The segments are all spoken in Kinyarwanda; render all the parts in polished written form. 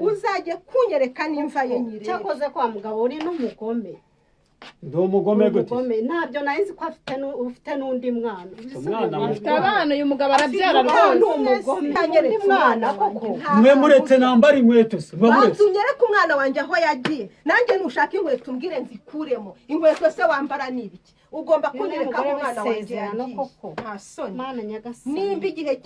uzajye kunyereka n'imva ye nyire cyakoze kwa mugabo uri n'umugome ndo mugome gute ntabyo nayizi ko ufite n'undi mwana afite abana uyu mugabo arabyara n'umugome undi mwana koko mwe muretse nambara inkweto se batunyereka umwana wanjye aho yagiye nanjye nushaka inkweto umbwire nzikuremo inkweto se wambara n'ibiki ugomba kunyereka aho umwana wanjye yagiye nta soni nimba igihe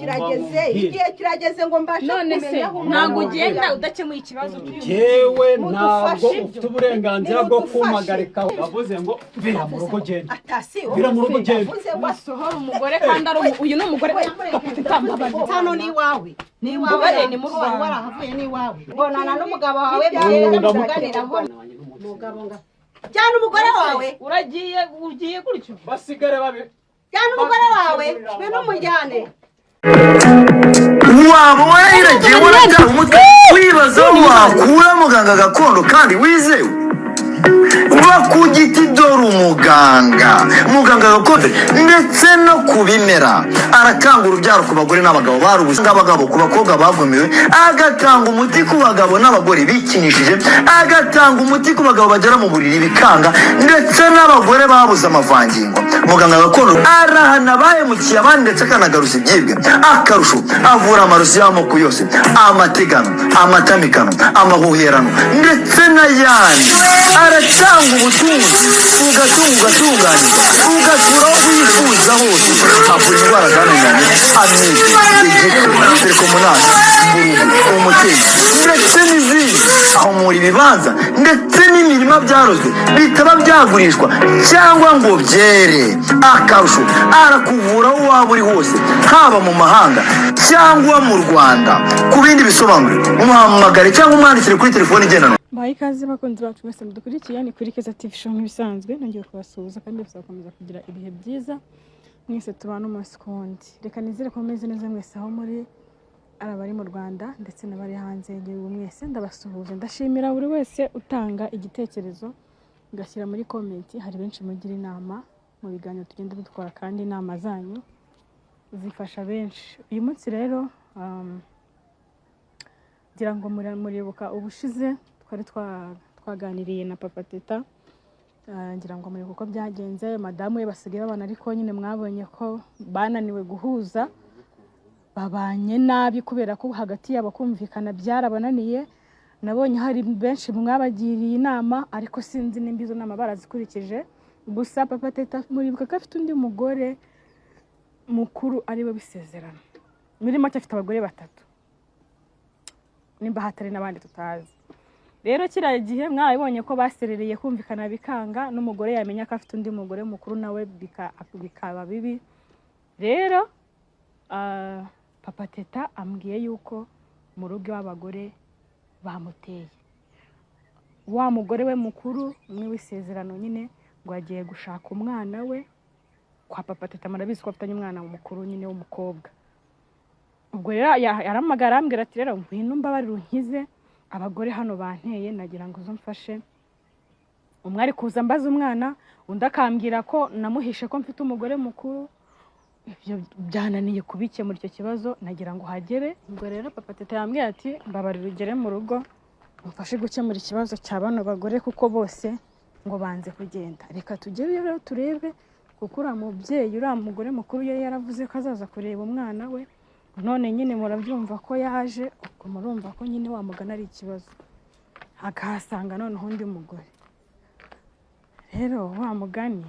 kirageze ngo mbashe kumenya aho ntabwo ugenda udakemuye ikibazo yewe ntabwo ufite uburenganzira bwo kumpagarika bavuze ngo vira mu rugo genda vira mu rugo genda basohora umugore kandi ari uyu ni umugore hano ni wawe ni wawe ni mu Rwanda warahavuye ni wawe bonana n'umugabo wawe muganiraho umugabo nga cyane umugore wawe ugiye gutyo basigare babe cyane umugore wawe we n'umujyane waba wariragiye warajya umutwe wibaza wakura muganga gakondo kandi wizewe ku giti dore umuganga gakondo ndetse no ku bimera aratanga urubyaro ku bagore n'abagabo barubuze abagabo ku bakobwa bavumiwe agatanga umuti ku bagabo n'abagore bikinishije agatanga umuti ku bagabo bagera mu buriri bikanga ndetse n'abagore babuze amavangingo muganga gakondo arahana bahemukiye abandi ndetse akanagaruza ibyibwe akarusho avura amarozi y'amoko yose amategano amatamikano amahuherano ndetse n'ayandi aratanga ubutunzi ugatunganirwa ugatura aho wifuza hose avura indwara zananiranye amibe igifu telekomunasi uruhu umutezi ndetse n'izindi ahumura ibibanza ndetse n'imirima byarozwe bitaba byagurishwa cyangwa ngo byere akarusho arakuvura aho waba uri hose haba mu mahanga cyangwa mu Rwanda ku bindi bisobanuro umuhamagare cyangwa umwandikire kuri telefone igendanwa ikaze bakunzi bacu mwese mudukurikiye ni kuri Keza TV show nk'ibisanzwe nongeye kubasuhuza kandi bizakomeza kugira ibihe byiza mwese tubana umunsi kundi reka nizere ko meze neza mwese aho muri arabari mu Rwanda ndetse n'abari hanze y'igihugu mwese ndabasuhuza ndashimira buri wese utanga igitekerezo ngashyira muri comment hari benshi mugira inama mu biganiro tugenda dutwara kandi inama zanyu zifasha benshi uyu munsi rero ngira ngo muribuka ubushize twari twaganiriye na Papa Teta ngira ngo muribuka uko byagenze madamu we basigaye babana ariko nyine mwabonye ko bananiwe guhuza babanye nabi kubera ko hagati yabo kumvikana byarabananiye nabonye hari benshi mwabagiriye inama ariko sinzi nimba izo nama barazikurikije gusa Papa Teta muribuka ko afite undi mugore mukuru ariwe bisezerano muri make afite abagore batatu nimba hatari n'abandi tutazi rero kiriya gihe mwabibonye ko baserereye kumvikana bikanga n'umugore yamenya ko afite undi mugore mukuru nawe bikaba bibi rero Papa Teta ambwiye yuko mu rugo w'abagore bamuteye wa mugore we mukuru umwe w'isezerano nyine ngo agiye gushaka umwana we kwa Papa Teta murabizi ko afitanye umwana mukuru nyine w'umukobwa ubwo rero yaramagara ambwira ati rero ngwino mbabari runkize abagore hano banteye nagira ngo uzumfashe umwe ari kuza mbaza umwana undi akambwira ko namuhishe ko mfite umugore mukuru ibyo byananiye kubikemura icyo kibazo nagira ngo hagere ubwo rero Papa Teta yambwiye ati mbabari rugere mu rugo mufashe gukemura ikibazo cya bano bagore kuko bose ngo banze kugenda reka tugere rero turebe kuko uriya mubyeyi uriya mugore mukuru yari yaravuze ko azaza kureba umwana we none nyine murabyumva ko yaje ubwo murumva ko nyine wamugana ari ikibazo akahasanga noneho undi mugore rero wa mugani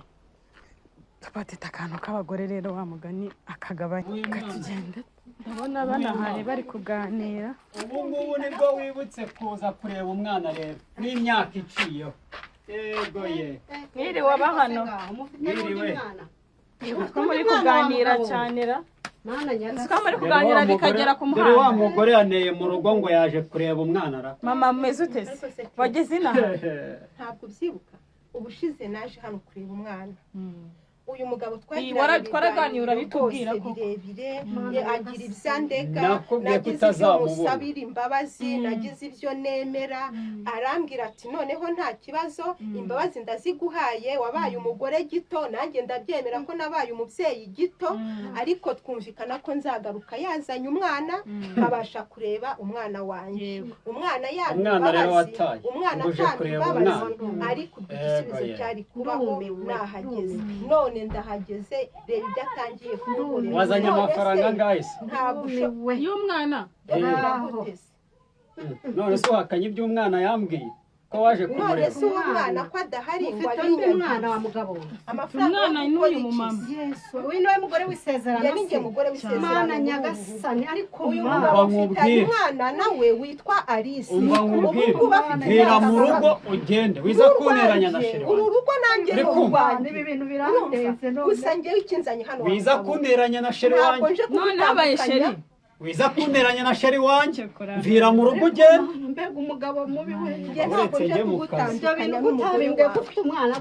Papa Teta akantu k'abagore rero wa mugani akagabanya katugenda ndabona banahari bari kuganira ubu ngubu nibwo wibutse kuza kureba umwana rero n'imyaka iciyeho yego ye mwiriwe aba hano mwiriwe ko muri kuganira cyane ra Sika muri kuganira bikagera ku muhanda dore wa mugore yaneye mu rugo ngo yaje kureba umwana ra mama meze utese wageze inaha ntabwo byibuka ubushize naje hano kureba umwana uyu mugabo twaraganiye urabitubwira ko birebire agira ibyandega nakubwiye ko nagize ibyo utazamubona musabira imbabazi nagize ibyo nemera arambwira ati noneho nta kibazo imbabazi ndaziguhaye wabaye umugore gito nanjye ndabyemera ko nabaye umubyeyi gito ariko twumvikana ko nzagaruka yazanye umwana nkabasha kureba umwana wanjye umwana umwana atanga imbabazi ariko igisubizo cyari kubaho nahageze none ndahageze reba ibyo atangiye kudukorera wazanye amafaranga angahe se ntabwo y'umwana none se uhakanye iby'umwana yambwiye ko waje kumureba none se uwo mwana ko adahari ngo ari umwana wa mugabo umwana n'uyu mumama uyu niwe mugore w'isezerano ninjye mugore w'isezerano mana nyagasani ariko uyu mugabo ufite umwana nawe witwa Alice umva nkubwire vira mu rugo ugende wiza kunteranya na sheri uru rugo nanjye rwanda ibi bintu birandenze none gusa ngewe ikinzanye hano wiza kunteranya na sheri wanjye none habaye sheri wiza kunteranya na sheri wanjye vira mu rugo ugende mbega umugabo mubi we uretse njye mu kazi ibyo bintu utabimbwiye ko ufite umwana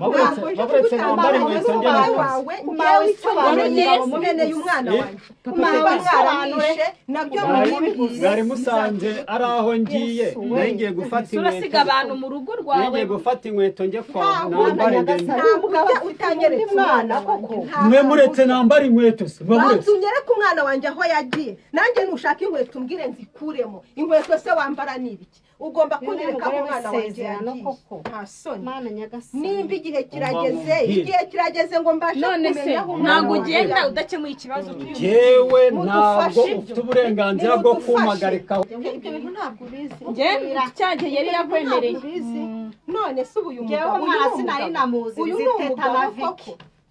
baburetse nambara inkweto njye mu kazi ngewe isobanura umeneye umwana wanjye nabyo bwari musanze ari aho ngiye ngiye gufata inkweto urasiga abantu mu rugo rwawe ngiye gufata inkweto njye kwa nambare ngende utanyeretse umwana koko mwe muretse nambara inkweto se bantu unyereke umwana wanjye aho yagiye nanjye nushaka inkweto umbwire nzikuremo inkweto se wambara ni ibiki ugomba kunyereka umwana wanjye yagiye nta soni nimba igihe kirageze ngo mbashe kumenya aho ntabwo ugenda udakemuye ikibazo jewe ntabwo ufite uburenganzira bwo kumpagarika ibyo bintu ntabwo ubizi cyagihe yari yakwemereye none se ubu uyu mugabo uyu ni umugabo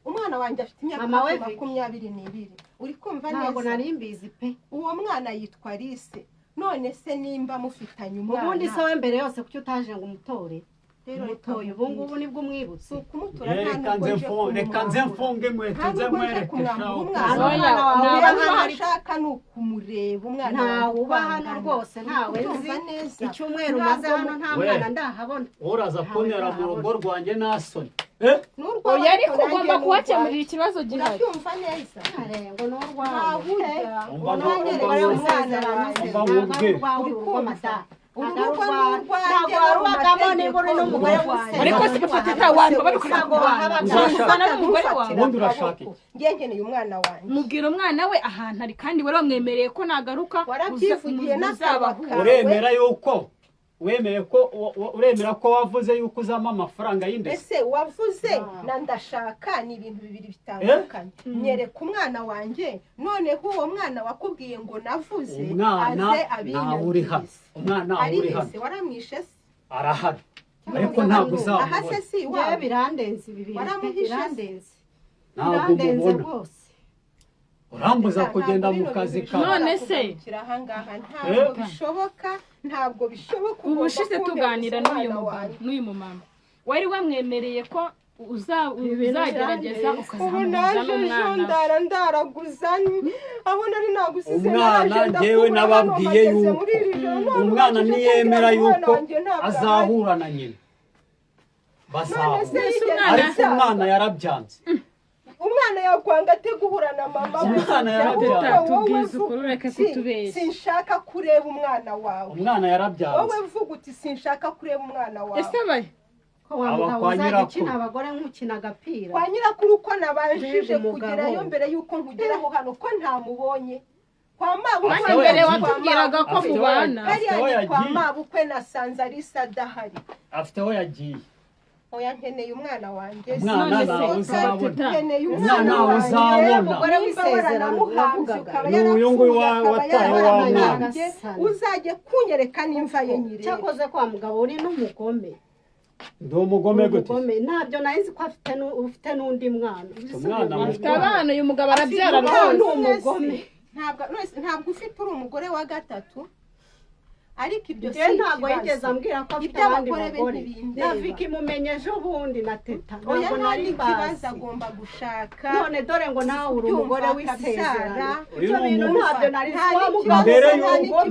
umwana wanjye afite imyaka 22 uri kumva neza ntabwo nari mbizi pe uwo mwana yitwa Alice none se nimba mufitanye umwana ubundi se we mbere yose kuki utaje ngo umutore mutoye ubu ngubu nibwo umwibutse kumutora reka nze mfunge inkweto nze mwereke umwana ashaka ni ukumureba umwana ntawe uba hano rwose ntawe nzi icyumweru maze hano nta mwana ndahabona uraza kuntera mu rugo rwanjye nasoni oya ariko ugomba kuhakemurira ikibazo gihari urabyumva neza ngo ni urwawe urugo ariko si gufata abantu bari kurwana n'umugore wawe ubundi urashaka ngengeneye umwana wanjye mubwira umwana we ahantu ari kandi wari wamwemereye ko nagaruka warabyivugiye n'abahuka uremera yuko uremera ko wavuze yuko uzama amafaranga y'indege ese wavuze na ndashaka ni ibintu bibiri bitandukanye nyereka umwana wanjye noneho uwo mwana wakubwiye ngo navuze aze abinyagize umwana uri hano waramwishe se arahari ariko ntabwo uzamubona ahase si iwawe birandenze ibi bintu ntabwo umubona urambuza kugenda mu kazi kawe none se ntabwo bishoboka ubushize tuganira n'uyu mumama wari wamwemereye ko uzagerageza ukazamuza n'umwana ndaraguza aho nari nagusize umwana njyewe nababwiye yuko umwana niyemera yuko azahura na nyina bazahura ariko umwana yarabyanze umwana yakwanga ate guhura na mama umwana yarabyanze sinshaka kureba umwana wawe umwana yarabyanze wowe vuga uti sinshaka kureba umwana wawe ese baye aba kwa nyirakuru abagore nk'ukina agapira kwa nyirakuru ko nabanjije kugerayo mbere yuko nkugeraho hano ko ntamubonye kwa mabukwe mbere watubwiraga ko mubana hariya kwa mabukwe nasanze Alice adahari afite aho yagiye oya nkeneye umwana wanjye umwana nawe uzabona umwana uzabona umugore w'isezerano ukavugaga uyu nguyu wataye wa mwana uzajye kunyereka n'imva ye nyire cyakoze kwa mugabo uri n'umugome ndi umugome gute ntabyo nayizi ko ufite n'undi mwana afite abana uyu mugabo arabyara rwose umugome ntabwo ufite uri umugore wa gatatu ariko ibyo si ntabwo yigeze ambwira ko afite abandi bagore na Vicky mumenye ejo bundi na Teta ntabwo nari ikibazo agomba gushaka none dore ngo nawe uri umugore w'isezerano ibyo bintu ntabyo nari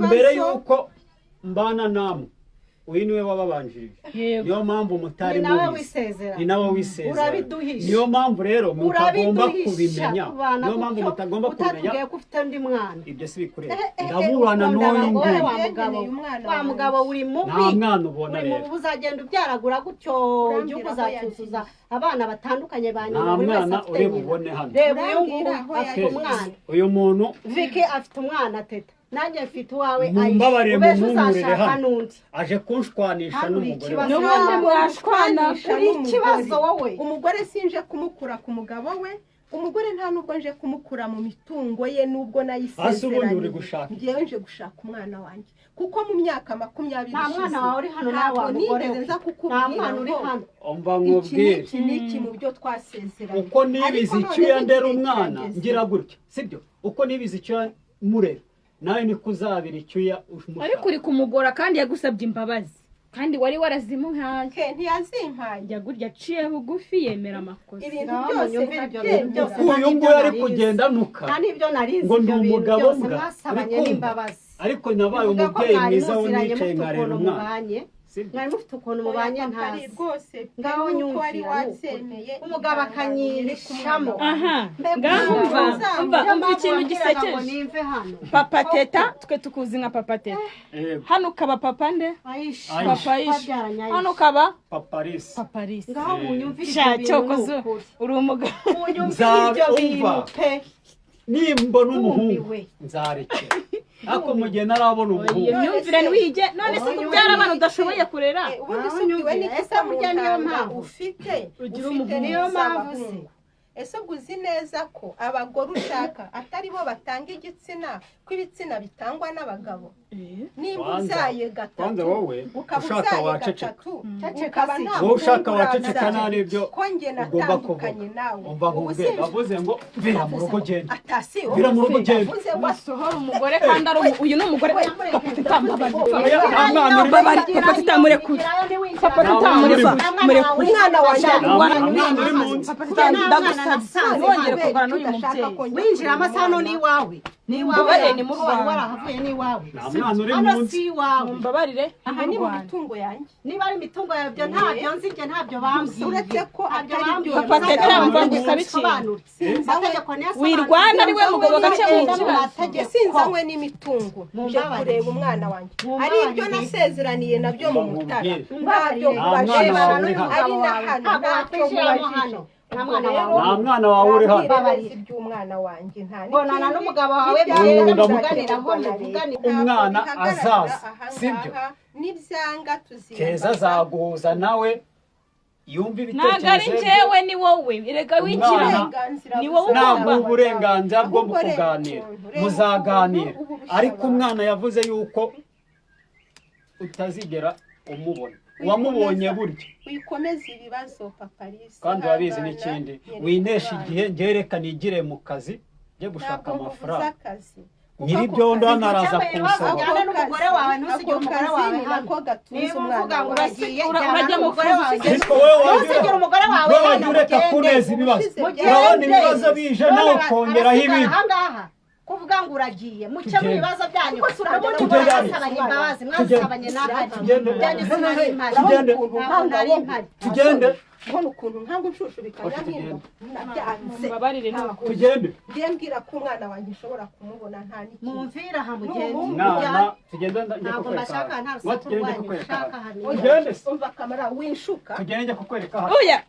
mbere yuko mbana namwe uyu niwe wababanjirije niyo mpamvu mutari ni nawe wisezera ni nawe wisezera urabiduhisha niyo mpamvu rero mutagomba kubimenya niyo mpamvu mutagomba kubimenya utatubwiye ko ufite undi mwana ibyo si bikureba ndaburana n'uyu nguyu wa mugabo uri mubi nta mwana ubona rero uzagenda ubyaragura gutyo igihugu uzacyuzuza abana batandukanye ba nyina buri wese afite uri bubone hano reba uyu nguyu afite umwana uyu muntu Vicky afite umwana teta nanjye mfite uwawe mumbabarire mumurire hano aje kunshwanisha n'umugore n'ubundi mwashwana uri ikibazo wowe umugore sinje kumukura ku mugabo we umugore nta nubwo nje kumukura mu mitungo ye nubwo nayisezeranye ngiye nje gushaka umwana wanjye kuko mu myaka 20 nta mwana wawe uri hano nawe umugore nza kukubwira nta mwana uri hano umva nkubwire iki mu byo twasezeranye uko nibizi icyo ndera umwana ngira gutya sibyo uko nibizi icyo murera nawe ni kuzabira icyuya ariko uri kumugora kandi yagusabye imbabazi kandi wari warazimuhaye ntiyazimpaye njya gurya aciye bugufi yemera amakosa ibintu byose uyu nguyu ari kugenda nuka ngo ndi umugabo mbwa ariko nabaye umubyeyi mwiza w'unicaye nkarera umwana mwari mufite ukuntu mubanye ntazi ngaho nyumvira umugabo akanyishamo ngaho umva ikintu gisekeje papa teta twe tukuzi nka papa teta hano ukaba papa nde papa Aisha hano ukaba papa Lisa ngaho munyumvira ibyo bintu uri umugabo munyumvira ibyo bintu pe nimba n'umuhungu nzarekera ako mugihe narabona umuhungu imyumvire nwige none se kubyara abantu udashoboye kurera ubundi subiwe n'ikisa mujya niyo mpamvu ufite niyo mpamvu se ese uzi neza ko abagore ushaka atari bo batanga igitsina ko ibitsina bitangwa n'abagabo nimba uzaye gatatu wowe ushaka waceceka wowe ushaka waceceka nta n'ibyo konge natandukanye nawe umva nkubwe bavuze ngo vira mu rugo genda atasi vira mu rugo genda basohora umugore kandi ari uyu ni umugore papa tutambabaye papa tutamurekure papa tutamurekure umwana wanjye umwana uri munsi papa tutamurekure wongere kugana n'uyu mubyeyi winjira amasano ni wawe ni mu Rwanda warahavuye ni wawe umwana uri munsi si wawe mumbabarire aha ni mu mitungo yanjye niba ari imitungo yawe byo ntabyo nzi njye ntabyo bambwiye uretse ko atari byo papa teta mva ngo ukabikintu wirwana ari we mugabo gace mu kibazo sinzanywe n'imitungo nje kureba umwana wanjye ari ibyo nasezeraniye nabyo mu mutara ntabyo kubasheba ari na hano ntacyo kubashije nta mwana wawe uri hano by'umwana wanjye nta bonana n'umugabo wawe umwana azaza sibyo n'ibyanga tuziye keza azaguhuza nawe yumva ibitekerezo ntabwo ari njyewe ni wowe erega winjira ni wowe ntabwo uburenganzira bwo kuganira muzaganira ariko umwana yavuze yuko utazigera umubona wamubonye buryo wikomeza ibibazo papa Lisa kandi urabizi n'ikindi winesha igihe ngereka nigire mu kazi njye gushaka amafaranga nyiri byondo hano araza kunsaba n'umugore wawe ntusigire umugore wawe nako gatuza umwana urajya mu mugore wawe ntusigire umugore wawe hano ureka kuneza ibibazo urabona ibibazo bije nawe ukongeraho ibindi kuvuga ngo uragiye muke mu bibazo byanyu mwasabanye imbabazi mwasabanye n'ahari byanyuze nari impari tugende mbona ukuntu ntabwo nshushubikanya nk'inda nabyanze mbabarire tugende ngiye mbwira ko umwana wanjye ushobora kumubona nta n'ikindi mumvira aha mugende mwana tugende njye kukwereka tugende umva kamara winshuka tugende njye kukwereka hano oya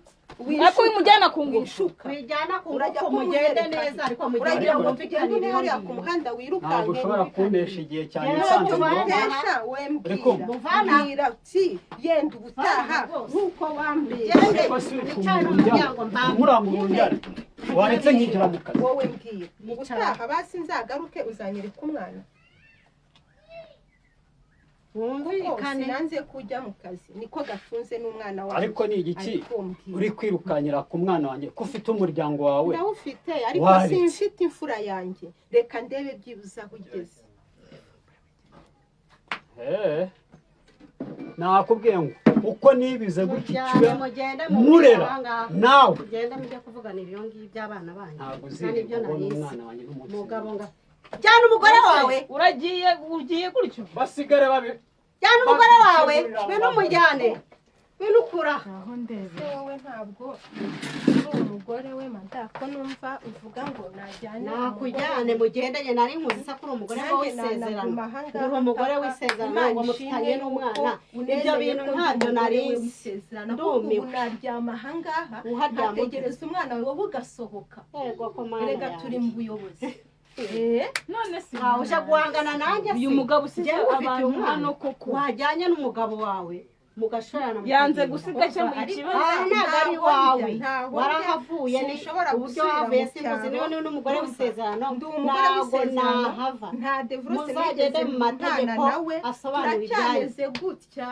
ako wimujyana ku ngufu wijyana ku ngufu mugende neza ariko mugende ngo mvikane uriya ku muhanda wirukanke ntabwo ushobora kunesha igihe cyane nsanze wembwira uti yenda ubutaha nk'uko wambwiye murangurura waretse nkigira mu kazi wowe mbwira ubutaha basi nzagaruke uzanyereka umwana sinanze kujya mu kazi niko gatunze n'umwana wawe ariko ni igiki uri kwirukanyira ku mwana wanjye ko ufite umuryango wawe ndawufite ariko simfite imfura yanjye reka ndebe byibuze aho ugeze nakubwiye ngo uko nibize gutya murera nawe mugende mujye kuvuganira iyo ngiyo by'abana banyu ntabwo uzibona umwana wanjye n'umugabo mugabo jyana umugore wawe ugiye gutyo basigare babi jyana umugore wawe ngwino umujyane ngwino ukura wowe ntabwo uri umugore we madako numva uvuga ngo najyane nakujyane mugendanye nari nkuzi sa kuri umugore w'isezerano uri umugore w'isezerano ngo mufitanye n'umwana ibyo bintu ntabyo narizi ndumiwe unaryama ahangaha uhategereza umwana wawe wowe ugasohoka erega turi mu buyobozi none si uje guhangana nanjye uyu mugabo usize abantu hano koko wajyanye n'umugabo wawe mugashorana yanze gusiga cyo mu kibazo ntabwo ari wawe warahavuye ni uburyo wavuye simbuzi niyo n'umugore w'isezerano ntabwo nahava muzagende mu mategeko asobanura ibyanyu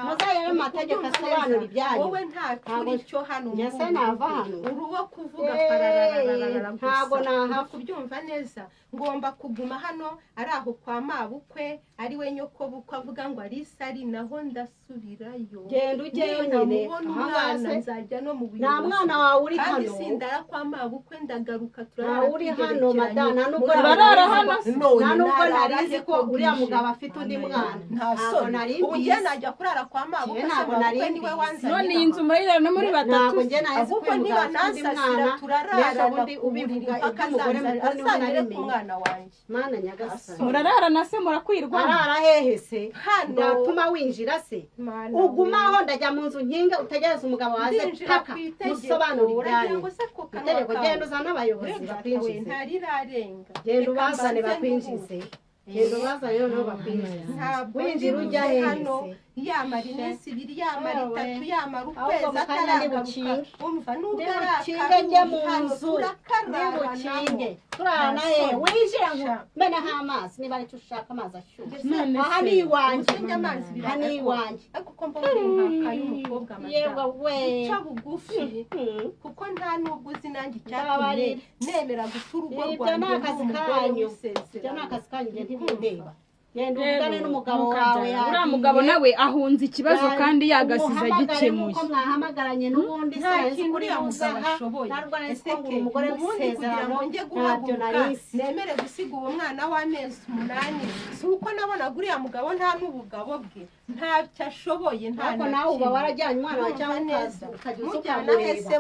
muzagende mu mategeko asobanura ibyanyu wowe nta kuri cyo hano nyase nava hano uruwo kuvuga pararararara ntabwo nahava kubyumva neza ngomba kuguma hano ari aho kwa mabukwe ari we nyoko bukwe avuga ngo arisari naho ndasubirayo genda ujyeyo nyine umwana nzajya no mu buyobozi nta mwana wawe uri hano kandi sindara kwa mabukwe ndagaruka turara uri hano madana nubwo urara hano nta nubwo narizi ko uriya mugabo afite undi mwana ntabwo nari ubu njye najya kurara kwa mabukwe ntabwo nari niwe wanzanye none iyi nzu murayirara no muri batatu ntabwo njye nahise ko niba nasasira turarara ubundi ubivuga iby'umugore mukuru niwe nari umwana wanjye mana nyagasani murarara na se murakwirwa arara hehe se hano ndatuma winjira se ugumaho ndajya mu nzu nkinga utegereza umugabo waze paka musobanura ibyanyu itegeko genda uzana abayobozi bakwinjize genda ubazane bakwinjize genda ubazane noneho bakwinjize winjira ujya hehe se yamara iminsi ibiri yamara itatu yamara ukwezi ataragaruka umva nubwo arakinge njye mu nzu nibukinge turana he winjira ngo meneho amazi niba aricyo ushaka amazi ashyushye aha ni iwanjye aha ni iwanjye kuko mbona impaka y'umukobwa yewe we uca bugufi kuko nta nubwo uzi nanjye icyatumye nemera guca urugo rwanjye ibyo ni akazi kanyu njye ntibindeba genda uvugane n'umugabo wawe uriya mugabo nawe ahunze ikibazo kandi yagasize agikemuye nuko mwahamagaranye n'ubundi nta kintu uriya mugabo ashoboye ntabwo nahise ko uri umugore w'isezerano ntabyo nahise nemere gusiga uwo mwana w'amezi 8 si uko nabonaga uriya mugabo nta n'ubugabo bwe ntacyo ashoboye nta ariko nawe uba warajyanye umwana wawe cyangwa neza ukajya ukamureba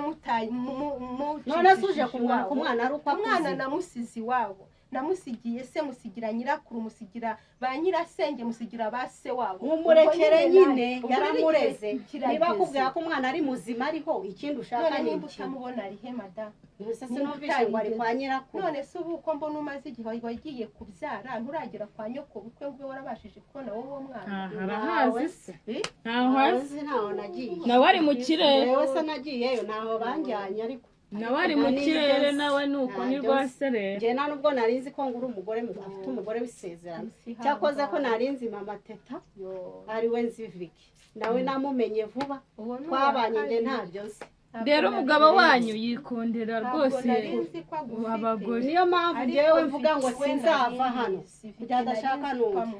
none se uje kumwaka umwana ari uko umwana namusizi iwabo namusigiye se musigira nyirakuru musigira ba nyirasenge musigira ba se wabo umurekere nyine yaramureze niba akubwira ko umwana ari muzima ariho ikindi ushaka ni iki utamubona ari he madame se numvise ngo ari kwa nyirakuru none se ubu ko mbona umaze igihe wagiye kubyara nturagera kwa nyoko bukwe ngo warabashije kubona wowe mwana arahazi se ntaho nagiye nawe ari mu kirere yewe se nagiyeyo ntaho banjyanye ariko nawe ari mu kirere nawe nuko ni rwaserera njye nta nubwo narinzi ko ngura umugore afite umugore w'isezerano cyakoze ko narinzi mama teta ari we nziviki nawe namumenye vuba twabanye njye ntabyo nzi rero umugabo wanyu yikundira rwose abagore niyo mpamvu njyewe mvuga ngo sinzava hano kugira adashaka n'undi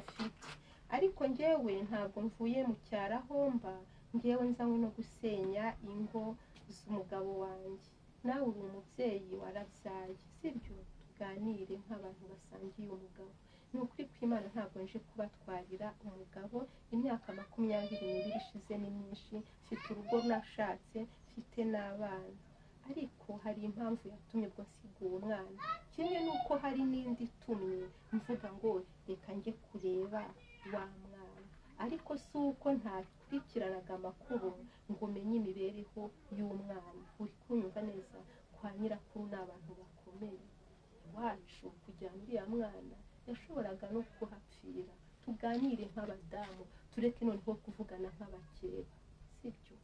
ariko njyewe ntabwo mvuye mu cyaro aho mba njyewe nzanywe no gusenya ingo z'umugabo wanjye nawe uri umubyeyi warabyaye sibyo tuganire nk'abantu basangiye umugabo ni ukuri kw'Imana ntabwo nje kubatwarira umugabo imyaka 22 ishize ni myinshi mfite urugo nashatse mfite n'abana ariko hari impamvu yatumye ubwo nsiga uwo mwana kimwe nuko hari n'indi itumye mvuga ngo reka njye kureba wa mwana ariko si uko ntakurikiranaga amakuru ngo menye imibereho y'umwana uri kunyumva neza kwa nyirakuru n'abantu bakomeye wacu kujyana uriya mwana yashoboraga no kuhapfira tuganire nk'abadamu tureke noneho kuvugana nk'abakera sibyo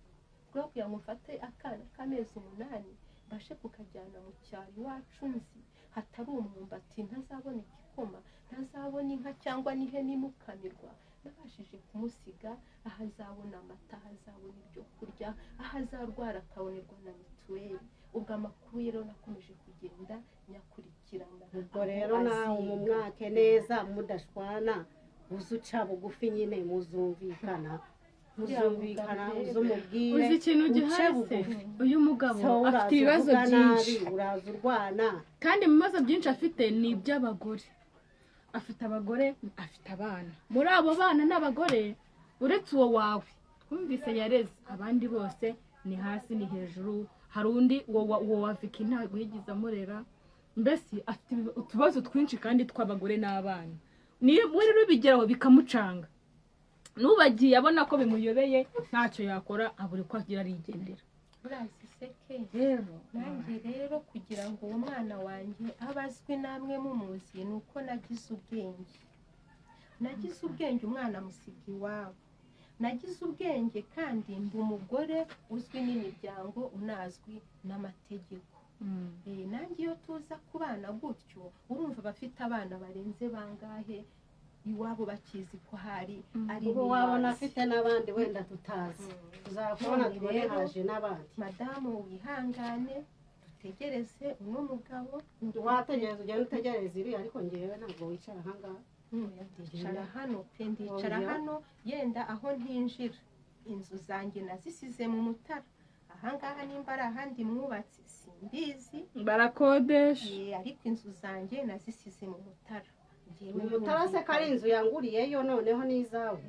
rwo kugira ngo mfate akana k'amezi 8 mbashe kukajyana mu cyaro iwacu nzi hatari umwumbati ntazabona igikoma ntazabona inka cyangwa n'ihene imukamirwa nabashije kumusiga ahazabona amata ahazabona ibyo kurya ahazarwara akabonerwa na mituweli ubwo amakuru rero nakomeje kugenda nyakurikirana ubwo rero nawe mu mwaka neza mudashwana uzuca bugufi nyine muzumvikana uzumubwire uzi ikintu gihase uyu mugabo afite ibibazo byinshi uraza urwana kandi mu bibazo byinshi afite ni iby'abagore afite abagore afite abana muri abo bana n'abagore uretse uwo wawe twumvise yareze abandi bose ni hasi ni hejuru hari undi uwo wa Vicky ntabwo yigize amurera mbese afite utubazo twinshi kandi tw'abagore n'abana niyo muri rubigeraho bikamucanga nubagiye abona ko bimuyobeye ntacyo yakora abure ko agira arigendera urazi seke rero nanjye rero kugira ngo uwo mwana wanjye abazwe namwe mumuzi nuko nagize ubwenge umwana musiga iwabo nagize ubwenge kandi mba umugore uzwi n'imiryango unazwi n'amategeko nanjye iyo tuza kubana gutyo urumva bafite abana barenze bangahe iwabo bakizi ko hari ari ubu wabona afite n'abandi wenda tutazi tuzakubona tubone haje n'abandi madamu wihangane dutegereze uno mugabo wategereza ugenda utegereza iri ariko ngewe ntabwo wicara ahangaha ndicara hano pe ndicara hano yenda aho ntinjira inzu zanjye nazisize mu Mutara ahangaha nimba ari ahandi mwubatse simbizi barakodesha ariko inzu zanjye nazisize mu Mutara mu Mutara se ko ari inzu yanguriyeyo noneho n'izawe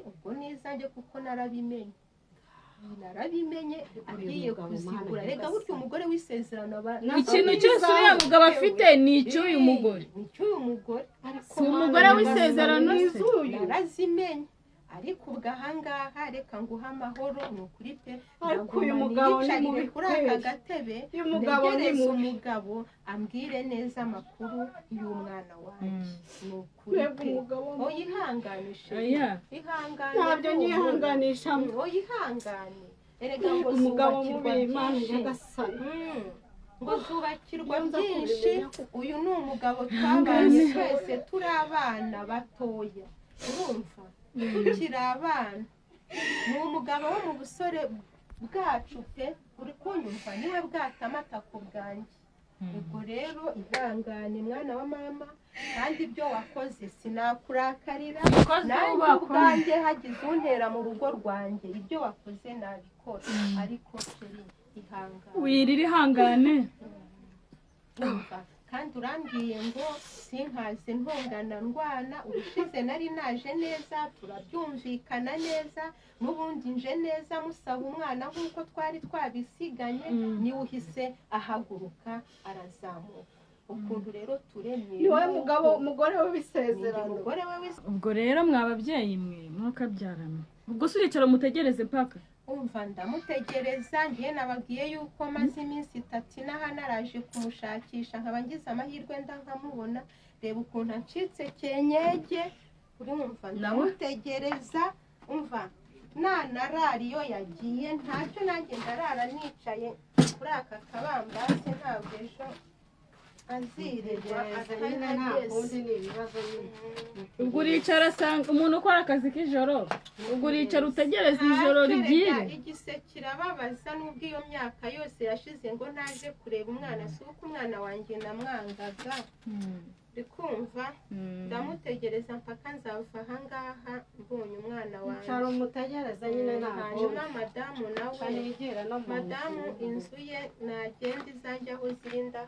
ubwo n'izanjye kuko narabimenye agiye kuzigura rega burya umugore w'isezerano ikintu cyose uriya mugabo afite ni icy'uyu mugore si umugore w'isezerano narazimenye ariko ubwahangaha reka nguhe amahoro ni ukuri pe ariko uyu mugabo ni mubi kuri aka gatebe ntegereze umugabo ambwire neza amakuru y'umwana wanjye ni ukuri pe oyihanganishe ntabyo nyihanganisha oyihangane erega ngo umugabo mubi Imana nyagasani ngo zubakirwa byinshi uyu ni umugabo twabanye twese turi abana batoya urumva tukiri abana ni umugabo wo mu busore bwacu pe uri kunyumva niwe bwatamata ku bwanjye ubwo rero ihangane mwana wa mama kandi ibyo wakoze sinakurakarira nanjye ubwanjye hagize untera mu rugo rwanjye ibyo wakoze nabikora ariko sheri ihangane wirira ihangane kandi urambwiye ngo sinkaze ntongana ndwana ubushize nari naje neza turabyumvikana neza n'ubundi nje neza musaba umwana nk'uko twari twabisiganye niwe uhise ahaguruka arazamuka ukuntu rero turemye ni wowe umugore w'ibisezerano ubwo rero mwababyeyi mwe mwakabyarana ubwo se uricara mutegereze mpaka umva ndamutegereza ngiye nababwiye yuko maze iminsi 3 naha naraje kumushakisha nkaba ngize amahirwe nkamubona reba ukuntu ancitse kenyege uri umva ndamutegereza umva nanarariyo yagiye ntacyo nanjye ndarara nicaye kuri aka kabambase ntabwo ejo azirwa ubwo uricara asanga umuntu ukora akazi k'ijoro ubwo uricara utegereza ijoro rigire igise kirababaza n'ubwo iyo myaka yose yashize ngo naje kureba umwana si uko umwana wanjye namwangaga ndikumva ndamutegereza mpaka nzava ahangaha mbonye umwana wanjye cyaro umutegereza nyine ntabwo hanyuma madamu nawe madamu inzu ye nagenda izajya aho zirinda